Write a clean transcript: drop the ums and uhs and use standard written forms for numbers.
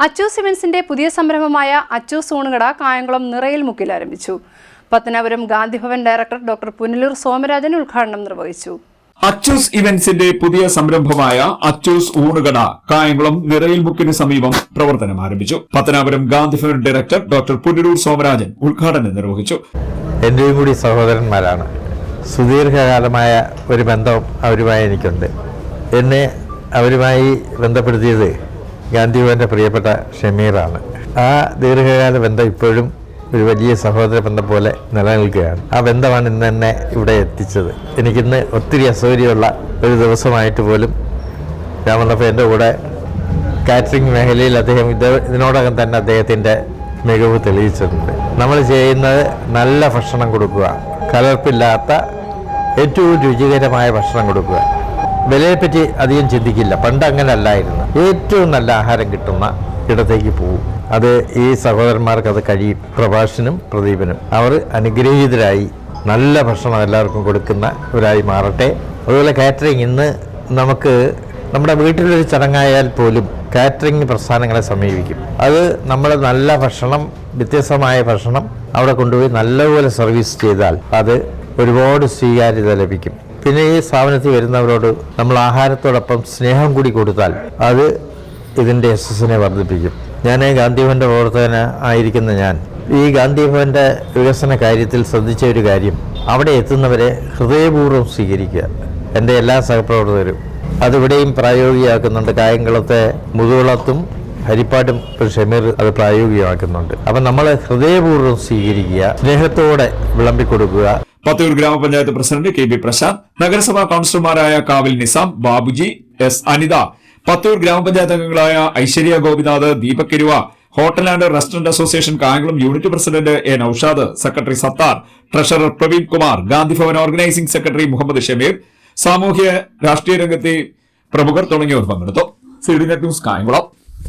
അച്ചൂസ് ഇവന്റ്സിന്റെ പുതിയ സംരംഭമായ അച്ചൂസ് ഊണുകട കായംകുളം നിറയിൽ മുക്കിൽ ആരംഭിച്ചു. പത്തനാപുരം ഗാന്ധിഭവൻ ഡയറക്ടർ ഡോക്ടർ പുനലൂർ സോമരാജൻ ഉദ്ഘാടനം നിർവഹിച്ചു. അച്ചൂസ് ഇവന്റ്സിന്റെ പുതിയ സംരംഭമായ അച്ചൂസ് ഊണുകട കായംകുളം നിറയിൽ മുക്കിന് സമീപം പ്രവർത്തനം ആരംഭിച്ചു. പത്തനാപുരം ഗാന്ധിഭവൻ ഡയറക്ടർ ഡോക്ടർ പുനലൂർ സോമരാജൻ ഉദ്ഘാടനം നിർവഹിച്ചു. എന്റെയും കൂടി സഹോദരന്മാരാണ്. സുദീർഘകാലമായ ഒരു ബന്ധം അവരുമായി എനിക്കുണ്ട്. എന്നെ അവരുമായി ബന്ധപ്പെടുത്തിയത് ഗാന്ധിഭവന്റെ പ്രിയപ്പെട്ട ഷമീറാണ്. ആ ദീർഘകാല ബന്ധം ഇപ്പോഴും ഒരു വലിയ സഹോദര ബന്ധം പോലെ നിലനിൽക്കുകയാണ്. ആ ബന്ധമാണ് ഇന്ന് എന്നെ ഇവിടെ എത്തിച്ചത്. എനിക്കിന്ന് ഒത്തിരി അസൗകര്യമുള്ള ഒരു ദിവസമായിട്ട് പോലും ഞാൻ വന്നപ്പോൾ എൻ്റെ കൂടെ കാറ്ററിംഗ് മേഖലയിൽ അദ്ദേഹം ഇതിനോടകം തന്നെ അദ്ദേഹത്തിൻ്റെ മികവ് തെളിയിച്ചിട്ടുണ്ട്. നമ്മൾ ചെയ്യുന്നത് നല്ല ഭക്ഷണം കൊടുക്കുക, കലർപ്പില്ലാത്ത ഏറ്റവും രുചികരമായ ഭക്ഷണം കൊടുക്കുക. വിലയെപ്പറ്റി അധികം ചിന്തിക്കില്ല. പണ്ട് അങ്ങനെ അല്ലായിരുന്നു. ഏറ്റവും നല്ല ആഹാരം കിട്ടുന്ന ഇടത്തേക്ക് പോകും. അത് ഈ സഹോദരന്മാർക്ക് അത് കഴിയും. പ്രഭാഷനും പ്രദീപനും അവർ അനുഗ്രഹീതരായി നല്ല ഭക്ഷണം എല്ലാവർക്കും കൊടുക്കുന്നവരായി മാറട്ടെ. അതുപോലെ കാറ്ററിംഗ് ഇന്ന് നമുക്ക് നമ്മുടെ വീട്ടിലൊരു ചടങ്ങായാൽ പോലും കാറ്ററിംഗ് പ്രസ്ഥാനങ്ങളെ സമീപിക്കും. അത് നമ്മൾ നല്ല ഭക്ഷണം, വ്യത്യസ്തമായ ഭക്ഷണം അവിടെ കൊണ്ടുപോയി നല്ലപോലെ സർവീസ് ചെയ്താൽ അത് ഒരുപാട് സ്വീകാര്യത ലഭിക്കും. പിന്നെ ഈ സ്ഥാപനത്തിൽ വരുന്നവരോട് നമ്മൾ ആഹാരത്തോടൊപ്പം സ്നേഹം കൂടി കൊടുത്താൽ അത് ഇതിൻ്റെ യശസ്സിനെ വർദ്ധിപ്പിക്കും. ഞാൻ ഗാന്ധിഭവൻ്റെ പ്രവർത്തകന ആയിരിക്കുന്ന ഞാൻ ഈ ഗാന്ധിഭവൻ്റെ വികസന കാര്യത്തിൽ ശ്രദ്ധിച്ച ഒരു കാര്യം, അവിടെ എത്തുന്നവരെ ഹൃദയപൂർവ്വം സ്വീകരിക്കുക. എൻ്റെ എല്ലാ സഹപ്രവർത്തകരും അതിവിടെയും പ്രായോഗികമാക്കുന്നുണ്ട്. കായംകുളത്തെ മുതുകുളത്തും ഹരിപ്പാട്ടും ഷമീർ അത് പ്രായോഗികമാക്കുന്നുണ്ട്. അപ്പം നമ്മൾ ഹൃദയപൂർവ്വം സ്വീകരിക്കുക, സ്നേഹത്തോടെ വിളമ്പിക്കൊടുക്കുക. പത്തൂർ ഗ്രാമപഞ്ചായത്ത് പ്രസിഡന്റ് കെ ബി പ്രശാന്ത്, നഗരസഭാ കൌൺസിലർമാരായ കാവിൽ നിസാം, ബാബുജി, എസ് അനിത, പത്തൂർ ഗ്രാമപഞ്ചായത്ത് അംഗങ്ങളായ Aishwarya Gopinath, Deepak Kiruva, hotel and restaurant association Kayamkulam unit president A Naushad, secretary Sathar, treasurer Praveen Kumar, Gandhibhavan organising secretary Muhammad Shameer, സാമൂഹ്യ രാഷ്ട്രീയ രംഗത്തെ പ്രമുഖർ തുടങ്ങിയവർ പങ്കെടുത്തു. C D net news Kayamkulam.